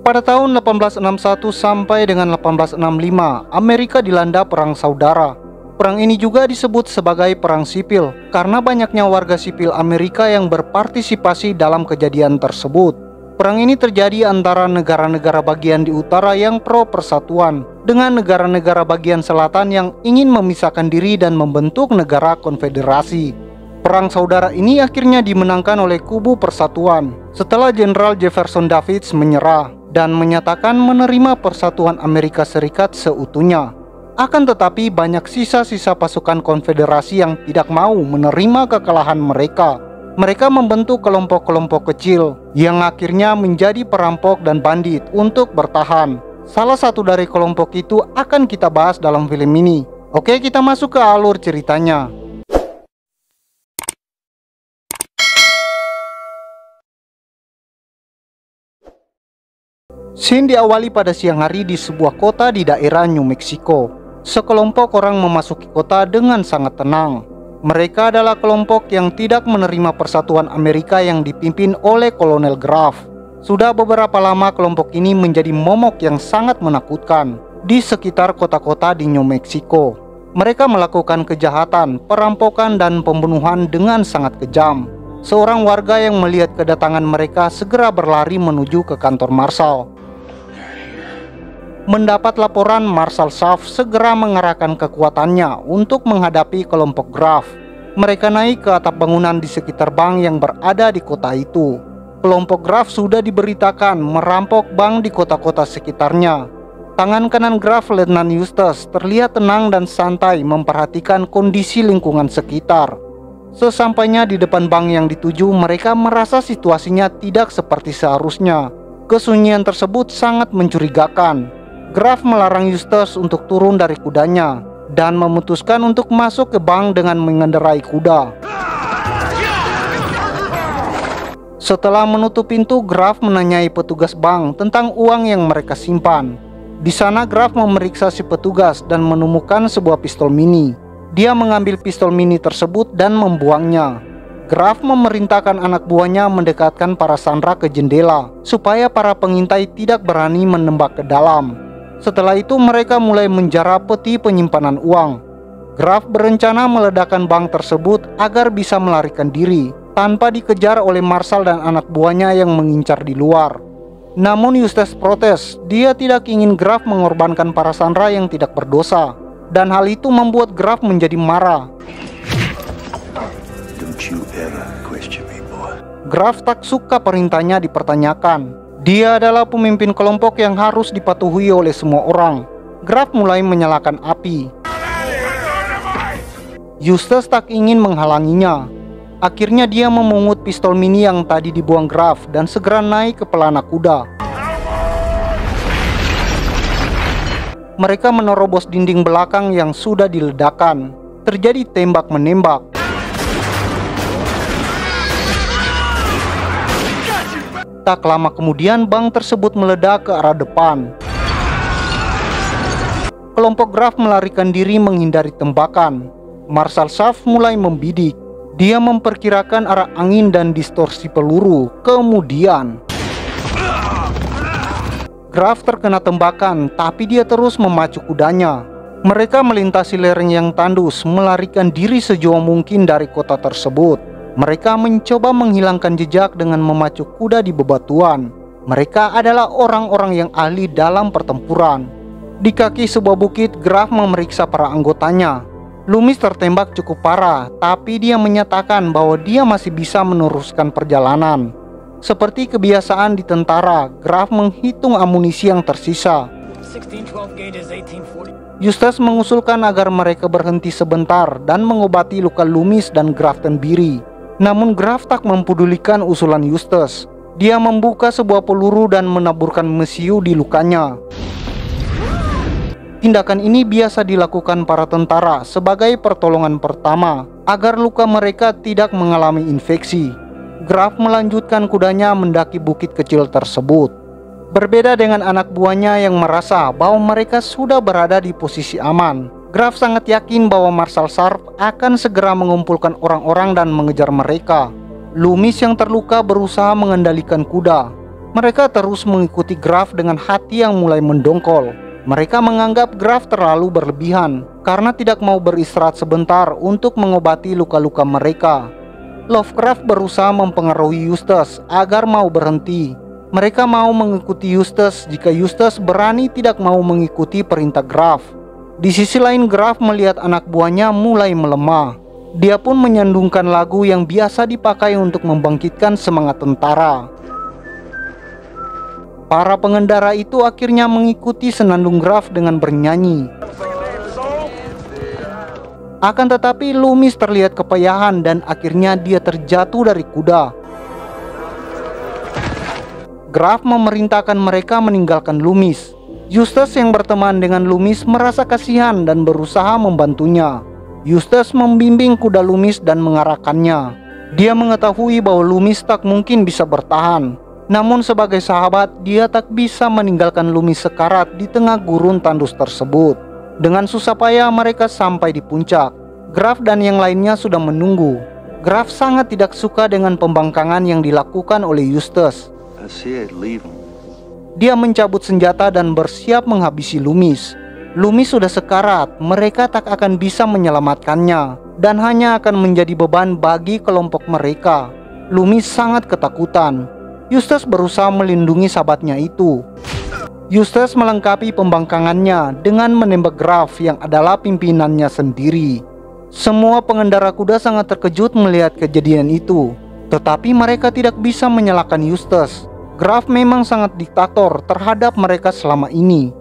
Pada tahun 1861 sampai dengan 1865, Amerika dilanda Perang Saudara. Perang ini juga disebut sebagai Perang Sipil karena banyaknya warga sipil Amerika yang berpartisipasi dalam kejadian tersebut. Perang ini terjadi antara negara-negara bagian di utara yang pro persatuan dengan negara-negara bagian selatan yang ingin memisahkan diri dan membentuk negara konfederasi. Perang Saudara ini akhirnya dimenangkan oleh kubu persatuan setelah Jenderal Jefferson Davis menyerah dan menyatakan menerima persatuan Amerika Serikat seutuhnya. Akan tetapi banyak sisa-sisa pasukan konfederasi yang tidak mau menerima kekalahan mereka. Mereka membentuk kelompok-kelompok kecil yang akhirnya menjadi perampok dan bandit untuk bertahan. Salah satu dari kelompok itu akan kita bahas dalam film ini. Oke, kita masuk ke alur ceritanya. Scene diawali pada siang hari di sebuah kota di daerah New Mexico. Sekelompok orang memasuki kota dengan sangat tenang. Mereka adalah kelompok yang tidak menerima persatuan Amerika yang dipimpin oleh Kolonel Graff. Sudah beberapa lama kelompok ini menjadi momok yang sangat menakutkan di sekitar kota-kota di New Mexico. Mereka melakukan kejahatan, perampokan, dan pembunuhan dengan sangat kejam. Seorang warga yang melihat kedatangan mereka segera berlari menuju ke kantor Marshal. Mendapat laporan, Marshal Schaff segera mengerahkan kekuatannya untuk menghadapi kelompok Graff. Mereka naik ke atap bangunan di sekitar bank yang berada di kota itu. Kelompok Graff sudah diberitakan merampok bank di kota-kota sekitarnya. Tangan kanan Graff, Letnan Eustace, terlihat tenang dan santai memperhatikan kondisi lingkungan sekitar. Sesampainya di depan bank yang dituju, mereka merasa situasinya tidak seperti seharusnya. Kesunyian tersebut sangat mencurigakan. Graff melarang Eustace untuk turun dari kudanya dan memutuskan untuk masuk ke bank dengan mengendarai kuda. Setelah menutup pintu, Graff menanyai petugas bank tentang uang yang mereka simpan. Di sana Graff memeriksa si petugas dan menemukan sebuah pistol mini. Dia mengambil pistol mini tersebut dan membuangnya. Graff memerintahkan anak buahnya mendekatkan para sandera ke jendela supaya para pengintai tidak berani menembak ke dalam. Setelah itu mereka mulai menjara peti penyimpanan uang. Graff berencana meledakkan bank tersebut agar bisa melarikan diri tanpa dikejar oleh Marshal dan anak buahnya yang mengincar di luar. Namun Eustace protes, dia tidak ingin Graff mengorbankan para sandera yang tidak berdosa, dan hal itu membuat Graff menjadi marah. Graff tak suka perintahnya dipertanyakan. Dia adalah pemimpin kelompok yang harus dipatuhi oleh semua orang. Graff mulai menyalakan api. Eustace tak ingin menghalanginya. Akhirnya dia memungut pistol mini yang tadi dibuang Graff dan segera naik ke pelana kuda. Mereka menerobos dinding belakang yang sudah diledakkan. Terjadi tembak-menembak. Tak lama kemudian bank tersebut meledak ke arah depan. Kelompok Graff melarikan diri menghindari tembakan. Marshal Schaff mulai membidik. Dia memperkirakan arah angin dan distorsi peluru. Kemudian Graff terkena tembakan, tapi dia terus memacu kudanya. Mereka melintasi lereng yang tandus, melarikan diri sejauh mungkin dari kota tersebut. Mereka mencoba menghilangkan jejak dengan memacu kuda di bebatuan. Mereka adalah orang-orang yang ahli dalam pertempuran. Di kaki sebuah bukit, Graff memeriksa para anggotanya. Loomis tertembak cukup parah, tapi dia menyatakan bahwa dia masih bisa meneruskan perjalanan. Seperti kebiasaan di tentara, Graff menghitung amunisi yang tersisa. Eustace mengusulkan agar mereka berhenti sebentar dan mengobati luka Loomis dan Graftonbury. Namun Graff tak mempedulikan usulan Eustace. Dia membuka sebuah peluru dan menaburkan mesiu di lukanya. Tindakan ini biasa dilakukan para tentara sebagai pertolongan pertama agar luka mereka tidak mengalami infeksi. Graff melanjutkan kudanya mendaki bukit kecil tersebut. Berbeda dengan anak buahnya yang merasa bahwa mereka sudah berada di posisi aman, Graff sangat yakin bahwa Marshal Sharp akan segera mengumpulkan orang-orang dan mengejar mereka. Loomis yang terluka berusaha mengendalikan kuda. Mereka terus mengikuti Graf dengan hati yang mulai mendongkol. Mereka menganggap Graf terlalu berlebihan karena tidak mau beristirahat sebentar untuk mengobati luka-luka mereka. Lovecraft berusaha mempengaruhi Eustace agar mau berhenti. Mereka mau mengikuti Eustace jika Eustace berani tidak mau mengikuti perintah Graf. Di sisi lain, Graf melihat anak buahnya mulai melemah. Dia pun menyandungkan lagu yang biasa dipakai untuk membangkitkan semangat tentara. Para pengendara itu akhirnya mengikuti senandung Graf dengan bernyanyi. Akan tetapi Loomis terlihat kepayahan dan akhirnya dia terjatuh dari kuda. Graf memerintahkan mereka meninggalkan Loomis. Eustace yang berteman dengan Loomis merasa kasihan dan berusaha membantunya. Eustace membimbing kuda Loomis dan mengarahkannya. Dia mengetahui bahwa Loomis tak mungkin bisa bertahan. Namun sebagai sahabat, dia tak bisa meninggalkan Loomis sekarat di tengah gurun tandus tersebut. Dengan susah payah mereka sampai di puncak. Graf dan yang lainnya sudah menunggu. Graf sangat tidak suka dengan pembangkangan yang dilakukan oleh Eustace. Dia mencabut senjata dan bersiap menghabisi Loomis. Loomis sudah sekarat, mereka tak akan bisa menyelamatkannya dan hanya akan menjadi beban bagi kelompok mereka. Loomis sangat ketakutan. Eustace berusaha melindungi sahabatnya itu. Eustace melengkapi pembangkangannya dengan menembak Graf yang adalah pimpinannya sendiri. Semua pengendara kuda sangat terkejut melihat kejadian itu, tetapi mereka tidak bisa menyalahkan Eustace. Graf memang sangat diktator terhadap mereka selama ini.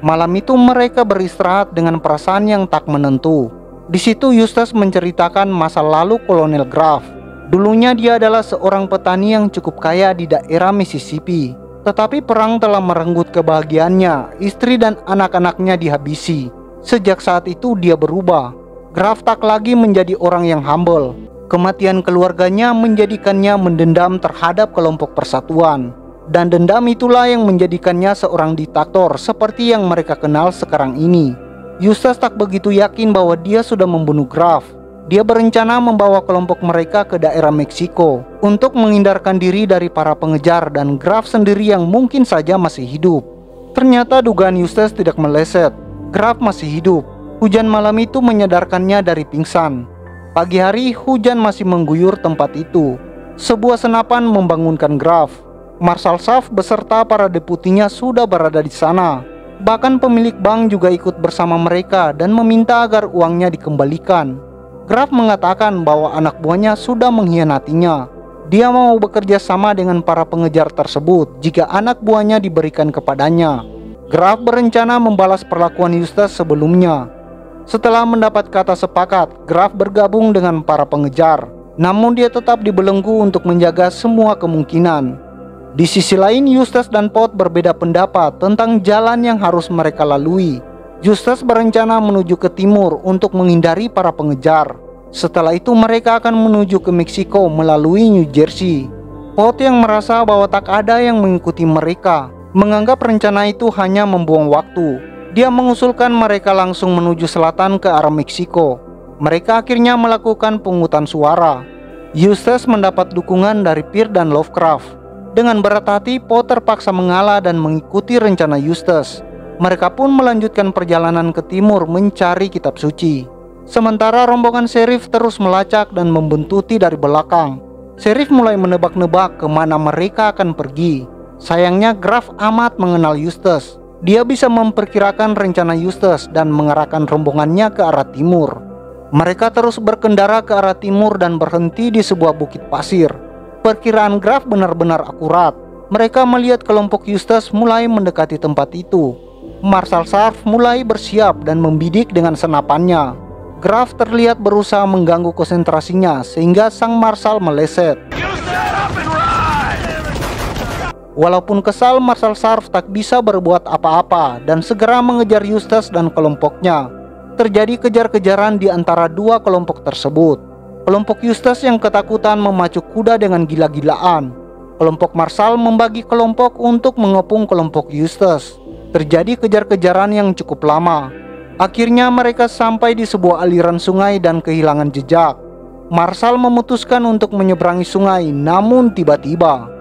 Malam itu mereka beristirahat dengan perasaan yang tak menentu. Di situ Eustace menceritakan masa lalu Kolonel Graf. Dulunya dia adalah seorang petani yang cukup kaya di daerah Mississippi. Tetapi perang telah merenggut kebahagiaannya, istri dan anak-anaknya dihabisi. Sejak saat itu dia berubah. Graf tak lagi menjadi orang yang humble. Kematian keluarganya menjadikannya mendendam terhadap kelompok persatuan. Dan dendam itulah yang menjadikannya seorang diktator seperti yang mereka kenal sekarang ini. Eustace tak begitu yakin bahwa dia sudah membunuh Graf. Dia berencana membawa kelompok mereka ke daerah Meksiko untuk menghindarkan diri dari para pengejar dan Graf sendiri yang mungkin saja masih hidup. Ternyata dugaan Eustace tidak meleset. Graf masih hidup. Hujan malam itu menyadarkannya dari pingsan. Pagi hari hujan masih mengguyur tempat itu. Sebuah senapan membangunkan Graf. Marshal Saff beserta para deputinya sudah berada di sana. Bahkan pemilik bank juga ikut bersama mereka dan meminta agar uangnya dikembalikan. Graf mengatakan bahwa anak buahnya sudah mengkhianatinya. Dia mau bekerja sama dengan para pengejar tersebut jika anak buahnya diberikan kepadanya. Graf berencana membalas perlakuan Eustace sebelumnya. Setelah mendapat kata sepakat, Graf bergabung dengan para pengejar. Namun dia tetap dibelenggu untuk menjaga semua kemungkinan. Di sisi lain, Eustace dan Pod berbeda pendapat tentang jalan yang harus mereka lalui. Eustace berencana menuju ke timur untuk menghindari para pengejar. Setelah itu mereka akan menuju ke Meksiko melalui New Jersey. Pod yang merasa bahwa tak ada yang mengikuti mereka, menganggap rencana itu hanya membuang waktu. Dia mengusulkan mereka langsung menuju selatan ke arah Meksiko. Mereka akhirnya melakukan pungutan suara. Eustace mendapat dukungan dari Pearce dan Lovecraft. Dengan berat hati, Pod terpaksa mengalah dan mengikuti rencana Eustace. Mereka pun melanjutkan perjalanan ke timur mencari kitab suci. Sementara rombongan Sheriff terus melacak dan membuntuti dari belakang. Sheriff mulai menebak-nebak kemana mereka akan pergi. Sayangnya Graf amat mengenal Eustace. Dia bisa memperkirakan rencana Eustace dan mengarahkan rombongannya ke arah timur. Mereka terus berkendara ke arah timur dan berhenti di sebuah bukit pasir. Perkiraan Graf benar-benar akurat. Mereka melihat kelompok Eustace mulai mendekati tempat itu. Marshal Saff mulai bersiap dan membidik dengan senapannya. Graf terlihat berusaha mengganggu konsentrasinya sehingga sang Marshal meleset. Walaupun kesal, Marshal Saff tak bisa berbuat apa-apa dan segera mengejar Eustace dan kelompoknya. Terjadi kejar-kejaran di antara dua kelompok tersebut. Kelompok Eustace yang ketakutan memacu kuda dengan gila-gilaan. Kelompok Marshal membagi kelompok untuk mengepung kelompok Eustace. Terjadi kejar-kejaran yang cukup lama. Akhirnya mereka sampai di sebuah aliran sungai dan kehilangan jejak. Marshal memutuskan untuk menyeberangi sungai, namun tiba-tiba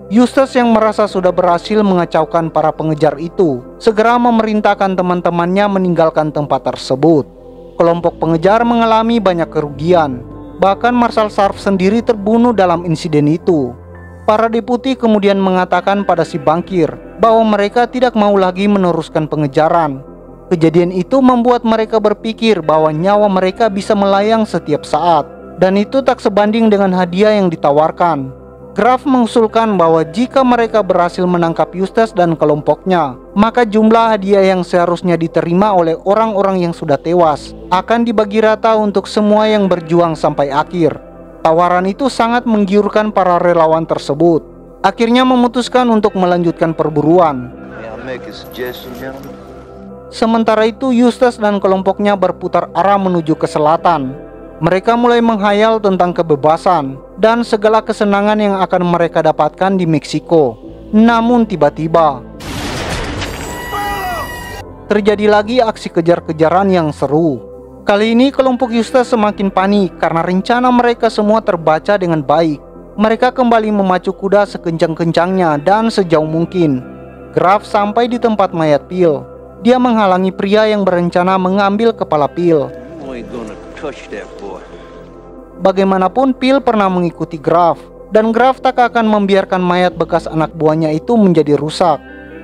Eustace yang merasa sudah berhasil mengacaukan para pengejar itu segera memerintahkan teman-temannya meninggalkan tempat tersebut. Kelompok pengejar mengalami banyak kerugian. Bahkan Marshal Sharp sendiri terbunuh dalam insiden itu. Para deputi kemudian mengatakan pada si bankir bahwa mereka tidak mau lagi meneruskan pengejaran. Kejadian itu membuat mereka berpikir bahwa nyawa mereka bisa melayang setiap saat, dan itu tak sebanding dengan hadiah yang ditawarkan. Graf mengusulkan bahwa jika mereka berhasil menangkap Eustace dan kelompoknya, maka jumlah hadiah yang seharusnya diterima oleh orang-orang yang sudah tewas akan dibagi rata untuk semua yang berjuang sampai akhir. Tawaran itu sangat menggiurkan para relawan tersebut. Akhirnya memutuskan untuk melanjutkan perburuan. Sementara itu Eustace dan kelompoknya berputar arah menuju ke selatan. Mereka mulai menghayal tentang kebebasan dan segala kesenangan yang akan mereka dapatkan di Meksiko. Namun tiba-tiba terjadi lagi aksi kejar-kejaran yang seru. Kali ini kelompok Eustace semakin panik karena rencana mereka semua terbaca dengan baik. Mereka kembali memacu kuda sekencang-kencangnya dan sejauh mungkin. Graf sampai di tempat mayat Phil. Dia menghalangi pria yang berencana mengambil kepala Phil. Bagaimanapun Phil pernah mengikuti Graf, dan Graf tak akan membiarkan mayat bekas anak buahnya itu menjadi rusak.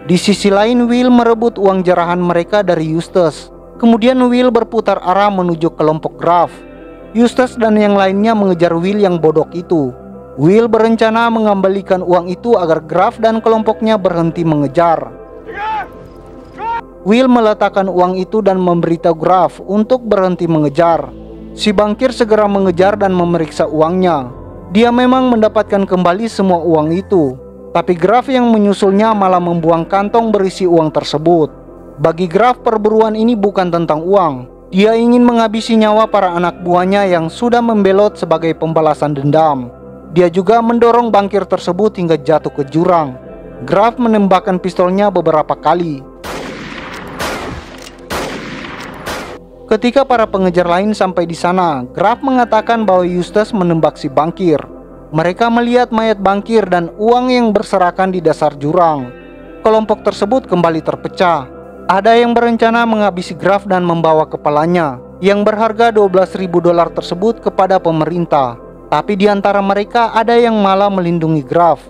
Di sisi lain, Will merebut uang jarahan mereka dari Eustace. Kemudian Will berputar arah menuju kelompok Graf. Eustace dan yang lainnya mengejar Will yang bodoh itu. Will berencana mengembalikan uang itu agar Graf dan kelompoknya berhenti mengejar. Will meletakkan uang itu dan memberitahu Graf untuk berhenti mengejar. Si bankir segera mengejar dan memeriksa uangnya. Dia memang mendapatkan kembali semua uang itu, tapi Graf yang menyusulnya malah membuang kantong berisi uang tersebut. Bagi Graf, perburuan ini bukan tentang uang. Dia ingin menghabisi nyawa para anak buahnya yang sudah membelot sebagai pembalasan dendam. Dia juga mendorong bankir tersebut hingga jatuh ke jurang. Graf menembakkan pistolnya beberapa kali. Ketika para pengejar lain sampai di sana, Graf mengatakan bahwa Eustace menembak si bankir. Mereka melihat mayat bankir dan uang yang berserakan di dasar jurang. Kelompok tersebut kembali terpecah. Ada yang berencana menghabisi Graf dan membawa kepalanya yang berharga $12.000 tersebut kepada pemerintah. Tapi di antara mereka ada yang malah melindungi Graf.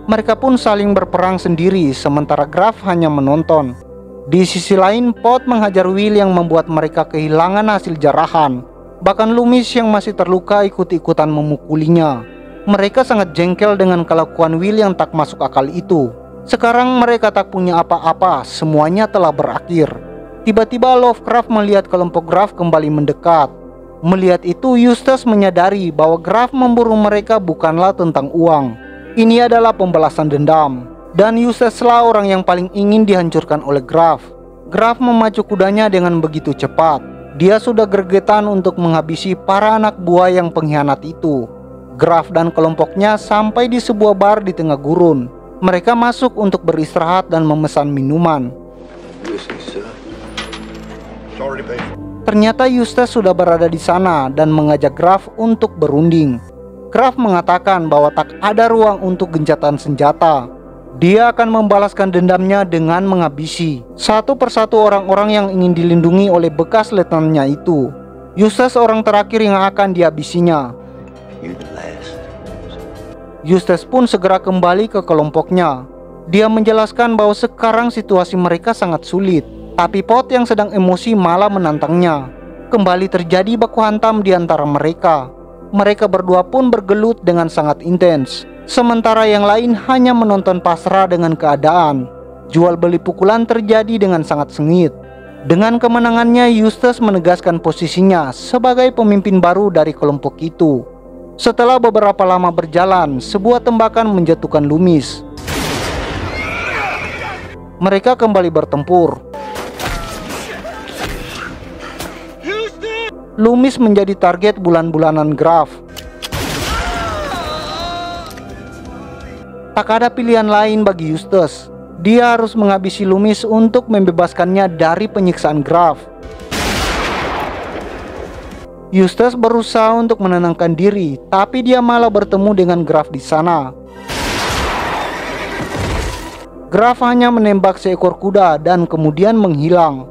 Mereka pun saling berperang sendiri, sementara Graf hanya menonton. Di sisi lain, Pot menghajar Will yang membuat mereka kehilangan hasil jarahan. Bahkan Loomis yang masih terluka ikut-ikutan memukulinya. Mereka sangat jengkel dengan kelakuan Will yang tak masuk akal itu. Sekarang mereka tak punya apa-apa, semuanya telah berakhir. Tiba-tiba Lovecraft melihat kelompok Graf kembali mendekat. Melihat itu, Eustace menyadari bahwa Graf memburu mereka bukanlah tentang uang. Ini adalah pembalasan dendam, dan Eustace lah orang yang paling ingin dihancurkan oleh Graf. Graf memacu kudanya dengan begitu cepat. Dia sudah gregetan untuk menghabisi para anak buah yang pengkhianat itu. Graf dan kelompoknya sampai di sebuah bar di tengah gurun. Mereka masuk untuk beristirahat dan memesan minuman. Ternyata Eustace sudah berada di sana dan mengajak Graf untuk berunding. Graf mengatakan bahwa tak ada ruang untuk gencatan senjata. Dia akan membalaskan dendamnya dengan menghabisi satu persatu orang-orang yang ingin dilindungi oleh bekas letenannya itu. Eustace orang terakhir yang akan dihabisinya. Eustace pun segera kembali ke kelompoknya. Dia menjelaskan bahwa sekarang situasi mereka sangat sulit, tapi Pot yang sedang emosi malah menantangnya. Kembali terjadi baku hantam di antara mereka. Mereka berdua pun bergelut dengan sangat intens, sementara yang lain hanya menonton pasrah dengan keadaan. Jual beli pukulan terjadi dengan sangat sengit. Dengan kemenangannya, Eustace menegaskan posisinya sebagai pemimpin baru dari kelompok itu. Setelah beberapa lama berjalan, sebuah tembakan menjatuhkan Loomis. Mereka kembali bertempur. Loomis menjadi target bulan-bulanan Graf. Tak ada pilihan lain bagi Eustace. Dia harus menghabisi Loomis untuk membebaskannya dari penyiksaan Graf. Eustace berusaha untuk menenangkan diri, tapi dia malah bertemu dengan Graf di sana. Graf hanya menembak seekor kuda dan kemudian menghilang.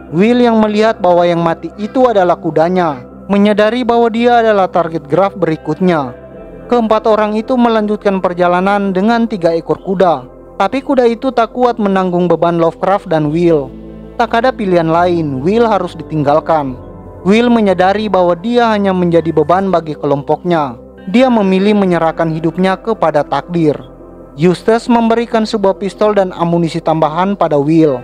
Will yang melihat bahwa yang mati itu adalah kudanya, menyadari bahwa dia adalah target Graf berikutnya. Keempat orang itu melanjutkan perjalanan dengan 3 ekor kuda, tapi kuda itu tak kuat menanggung beban Lovecraft dan Will. Tak ada pilihan lain, Will harus ditinggalkan. Will menyadari bahwa dia hanya menjadi beban bagi kelompoknya. Dia memilih menyerahkan hidupnya kepada takdir. Eustace memberikan sebuah pistol dan amunisi tambahan pada Will.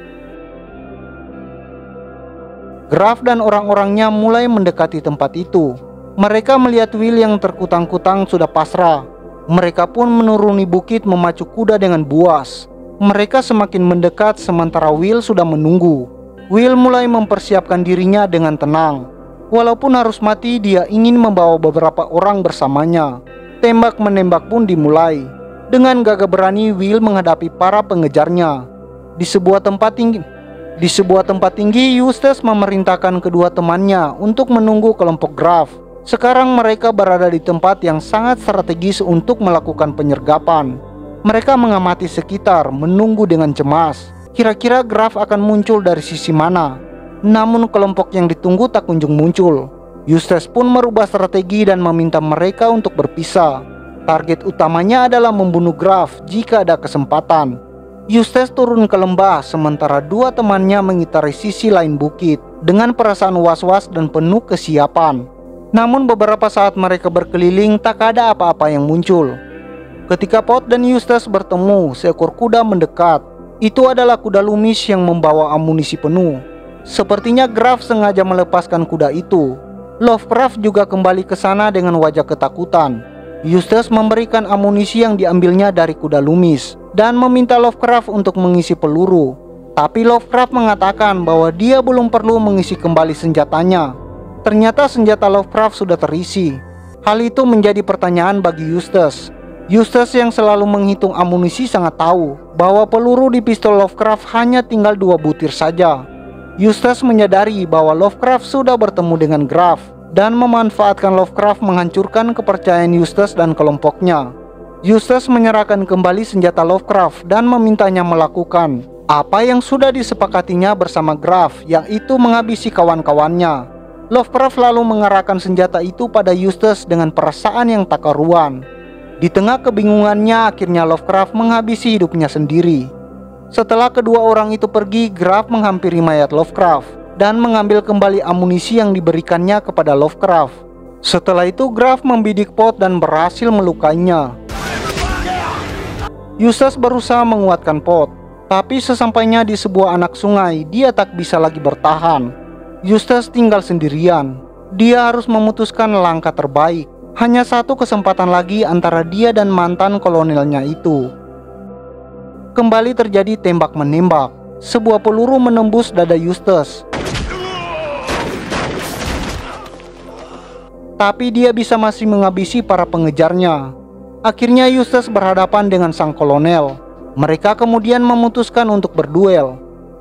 Graf dan orang-orangnya mulai mendekati tempat itu. Mereka melihat Will yang terkutang-kutang sudah pasrah. Mereka pun menuruni bukit memacu kuda dengan buas. Mereka semakin mendekat sementara Will sudah menunggu. Will mulai mempersiapkan dirinya dengan tenang. Walaupun harus mati, dia ingin membawa beberapa orang bersamanya. Tembak-menembak pun dimulai. Dengan gagah berani, Will menghadapi para pengejarnya. Di sebuah tempat tinggi, Eustace memerintahkan kedua temannya untuk menunggu kelompok Graf. Sekarang mereka berada di tempat yang sangat strategis untuk melakukan penyergapan. Mereka mengamati sekitar, menunggu dengan cemas. Kira-kira Graf akan muncul dari sisi mana? Namun kelompok yang ditunggu tak kunjung muncul. Eustace pun merubah strategi dan meminta mereka untuk berpisah. Target utamanya adalah membunuh Graf jika ada kesempatan. Eustace turun ke lembah sementara 2 temannya mengitari sisi lain bukit dengan perasaan was-was dan penuh kesiapan. Namun beberapa saat mereka berkeliling, tak ada apa-apa yang muncul. Ketika Pot dan Eustace bertemu, seekor kuda mendekat. Itu adalah kuda Loomis yang membawa amunisi penuh. Sepertinya Graf sengaja melepaskan kuda itu. Lovecraft juga kembali ke sana dengan wajah ketakutan. Eustace memberikan amunisi yang diambilnya dari kuda Loomis dan meminta Lovecraft untuk mengisi peluru. Tapi Lovecraft mengatakan bahwa dia belum perlu mengisi kembali senjatanya. Ternyata senjata Lovecraft sudah terisi. Hal itu menjadi pertanyaan bagi Eustace. Eustace yang selalu menghitung amunisi sangat tahu bahwa peluru di pistol Lovecraft hanya tinggal 2 butir saja. Eustace menyadari bahwa Lovecraft sudah bertemu dengan Graf dan memanfaatkan Lovecraft menghancurkan kepercayaan Eustace dan kelompoknya. Eustace menyerahkan kembali senjata Lovecraft dan memintanya melakukan apa yang sudah disepakatinya bersama Graf, yaitu menghabisi kawan-kawannya. Lovecraft lalu mengarahkan senjata itu pada Eustace dengan perasaan yang tak karuan. Di tengah kebingungannya, akhirnya Lovecraft menghabisi hidupnya sendiri. Setelah kedua orang itu pergi, Graf menghampiri mayat Lovecraft dan mengambil kembali amunisi yang diberikannya kepada Lovecraft. Setelah itu Graf membidik Pot dan berhasil melukainya. Eustace berusaha menguatkan Pot, tapi sesampainya di sebuah anak sungai, dia tak bisa lagi bertahan. Eustace tinggal sendirian. Dia harus memutuskan langkah terbaik. Hanya satu kesempatan lagi antara dia dan mantan kolonelnya itu. Kembali terjadi tembak-menembak. Sebuah peluru menembus dada Eustace. Tapi dia bisa masih menghabisi para pengejarnya. Akhirnya Eustace berhadapan dengan sang kolonel. Mereka kemudian memutuskan untuk berduel.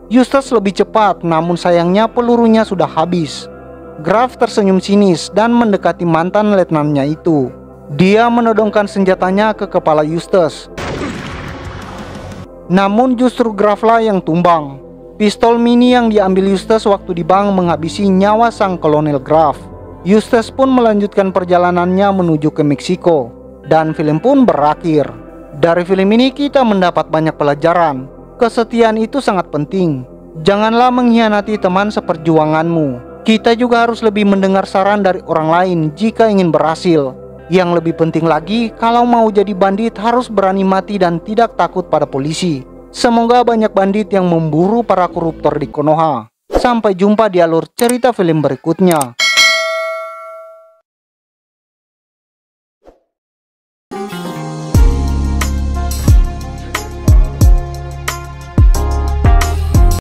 Eustace lebih cepat, namun sayangnya pelurunya sudah habis. Graf tersenyum sinis dan mendekati mantan letnannya itu. Dia menodongkan senjatanya ke kepala Eustace. Namun justru Graflah yang tumbang. Pistol mini yang diambil Eustace waktu di bank menghabisi nyawa sang kolonel Graf. Eustace pun melanjutkan perjalanannya menuju ke Meksiko. Dan film pun berakhir. Dari film ini kita mendapat banyak pelajaran. Kesetiaan itu sangat penting. Janganlah mengkhianati teman seperjuanganmu. Kita juga harus lebih mendengar saran dari orang lain jika ingin berhasil. Yang lebih penting lagi, kalau mau jadi bandit harus berani mati dan tidak takut pada polisi. Semoga banyak bandit yang memburu para koruptor di Konoha. Sampai jumpa di alur cerita film berikutnya.